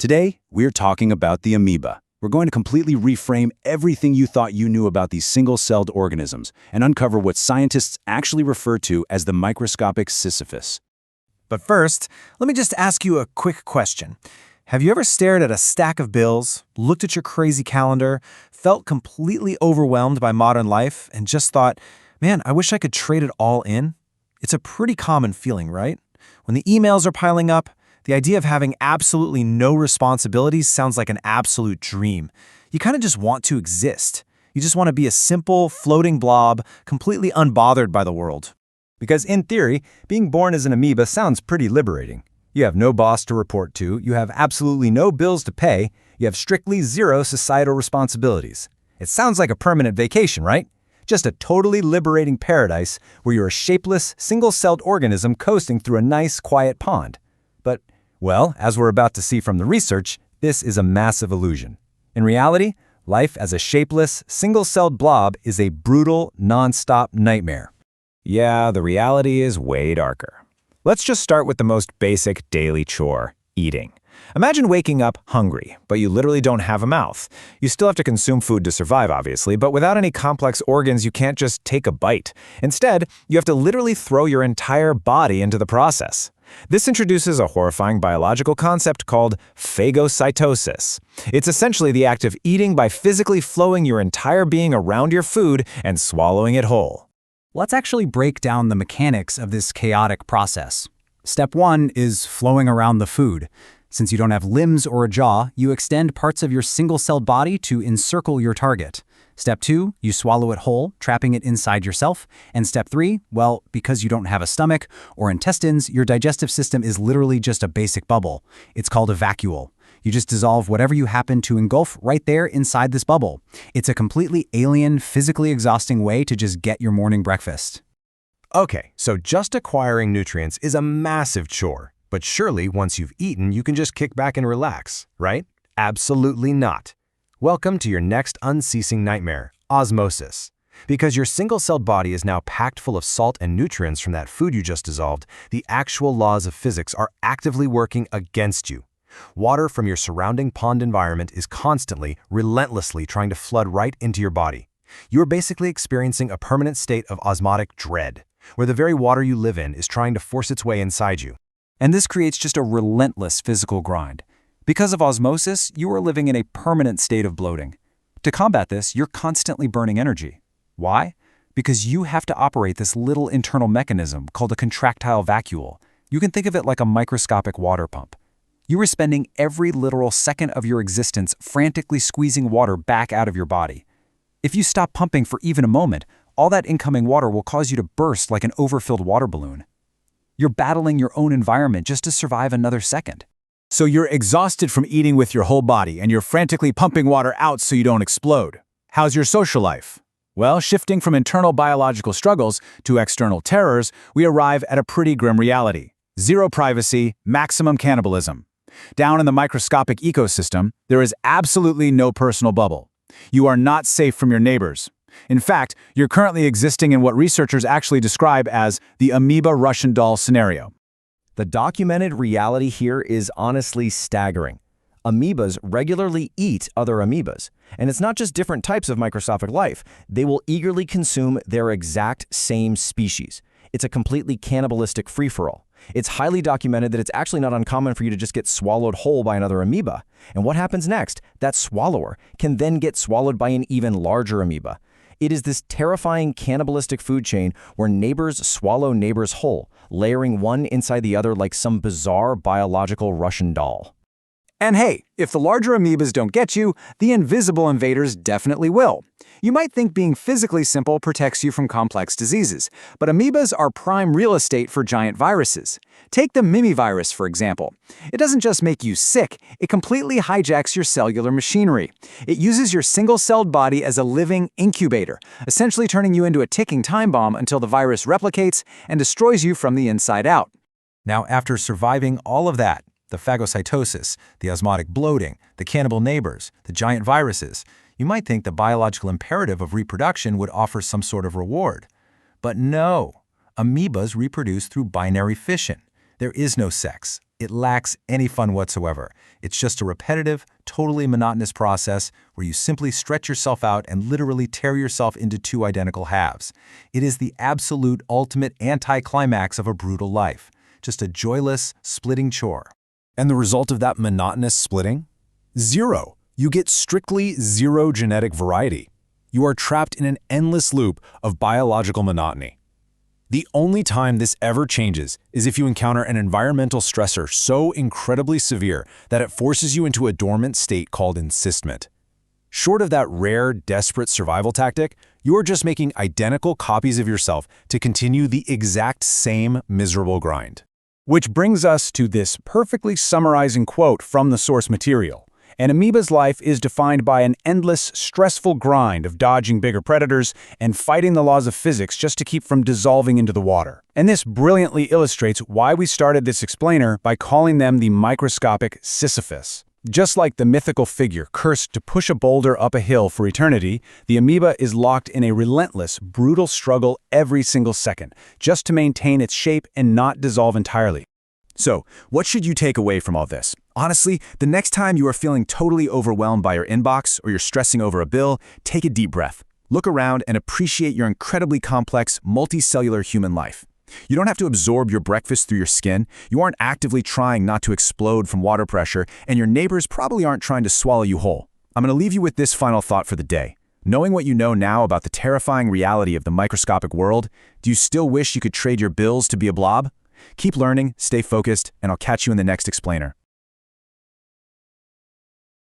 Today, we're talking about the amoeba. We're going to completely reframe everything you thought you knew about these single-celled organisms and uncover what scientists actually refer to as the microscopic Sisyphus. But first, let me just ask you a quick question. Have you ever stared at a stack of bills, looked at your crazy calendar, felt completely overwhelmed by modern life, and just thought, man, I wish I could trade it all in? It's a pretty common feeling, right? When the emails are piling up, the idea of having absolutely no responsibilities sounds like an absolute dream. You kind of just want to exist. You just want to be a simple, floating blob, completely unbothered by the world. Because in theory, being born as an amoeba sounds pretty liberating. You have no boss to report to, you have absolutely no bills to pay, you have strictly zero societal responsibilities. It sounds like a permanent vacation, right? Just a totally liberating paradise where you're a shapeless, single-celled organism coasting through a nice, quiet pond. But, well, as we're about to see from the research, this is a massive illusion. In reality, life as a shapeless, single-celled blob is a brutal, non-stop nightmare. Yeah, the reality is way darker. Let's just start with the most basic daily chore, eating. Imagine waking up hungry, but you literally don't have a mouth. You still have to consume food to survive, obviously, but without any complex organs, you can't just take a bite. Instead, you have to literally throw your entire body into the process. This introduces a horrifying biological concept called phagocytosis. It's essentially the act of eating by physically flowing your entire being around your food and swallowing it whole. Let's actually break down the mechanics of this chaotic process. Step 1 is flowing around the food. Since you don't have limbs or a jaw, you extend parts of your single-celled body to encircle your target. Step 2, you swallow it whole, trapping it inside yourself. And step 3, well, because you don't have a stomach or intestines, your digestive system is literally just a basic bubble. It's called a vacuole. You just dissolve whatever you happen to engulf right there inside this bubble. It's a completely alien, physically exhausting way to just get your morning breakfast. Okay, so just acquiring nutrients is a massive chore. But surely, once you've eaten, you can just kick back and relax, right? Absolutely not. Welcome to your next unceasing nightmare, osmosis. Because your single-celled body is now packed full of salt and nutrients from that food you just dissolved, the actual laws of physics are actively working against you. Water from your surrounding pond environment is constantly, relentlessly trying to flood right into your body. You're basically experiencing a permanent state of osmotic dread, where the very water you live in is trying to force its way inside you. And this creates just a relentless physical grind. Because of osmosis, you are living in a permanent state of bloating. To combat this, you're constantly burning energy. Why? Because you have to operate this little internal mechanism called a contractile vacuole. You can think of it like a microscopic water pump. You are spending every literal second of your existence frantically squeezing water back out of your body. If you stop pumping for even a moment, all that incoming water will cause you to burst like an overfilled water balloon. You're battling your own environment just to survive another second. So you're exhausted from eating with your whole body, and you're frantically pumping water out so you don't explode. How's your social life? Well, shifting from internal biological struggles to external terrors, we arrive at a pretty grim reality. Zero privacy, maximum cannibalism. Down in the microscopic ecosystem, there is absolutely no personal bubble. You are not safe from your neighbors. In fact, you're currently existing in what researchers actually describe as the amoeba Russian doll scenario. The documented reality here is honestly staggering. Amoebas regularly eat other amoebas, and it's not just different types of microscopic life. They will eagerly consume their exact same species. It's a completely cannibalistic free-for-all. It's highly documented that it's actually not uncommon for you to just get swallowed whole by another amoeba. And what happens next? That swallower can then get swallowed by an even larger amoeba. It is this terrifying cannibalistic food chain where neighbors swallow neighbors whole, layering one inside the other like some bizarre biological Russian doll. And hey, if the larger amoebas don't get you, the invisible invaders definitely will. You might think being physically simple protects you from complex diseases, but amoebas are prime real estate for giant viruses. Take the mimivirus, for example. It doesn't just make you sick, it completely hijacks your cellular machinery. It uses your single-celled body as a living incubator, essentially turning you into a ticking time bomb until the virus replicates and destroys you from the inside out. Now, after surviving all of that, the phagocytosis, the osmotic bloating, the cannibal neighbors, the giant viruses, you might think the biological imperative of reproduction would offer some sort of reward. But no, amoebas reproduce through binary fission. There is no sex. It lacks any fun whatsoever. It's just a repetitive, totally monotonous process where you simply stretch yourself out and literally tear yourself into two identical halves. It is the absolute ultimate anticlimax of a brutal life. Just a joyless, splitting chore. And the result of that monotonous splitting? Zero. You get strictly zero genetic variety. You are trapped in an endless loop of biological monotony. The only time this ever changes is if you encounter an environmental stressor so incredibly severe that it forces you into a dormant state called encystment. Short of that rare, desperate survival tactic, you are just making identical copies of yourself to continue the exact same miserable grind. Which brings us to this perfectly summarizing quote from the source material. An amoeba's life is defined by an endless, stressful grind of dodging bigger predators and fighting the laws of physics just to keep from dissolving into the water. And this brilliantly illustrates why we started this explainer by calling them the microscopic Sisyphus. Just like the mythical figure cursed to push a boulder up a hill for eternity, the amoeba is locked in a relentless, brutal struggle every single second, just to maintain its shape and not dissolve entirely. So, what should you take away from all this? Honestly, the next time you are feeling totally overwhelmed by your inbox or you're stressing over a bill, take a deep breath. Look around and appreciate your incredibly complex, multicellular human life. You don't have to absorb your breakfast through your skin, you aren't actively trying not to explode from water pressure, and your neighbors probably aren't trying to swallow you whole. I'm going to leave you with this final thought for the day. Knowing what you know now about the terrifying reality of the microscopic world, do you still wish you could trade your bills to be a blob? Keep learning, stay focused, and I'll catch you in the next explainer.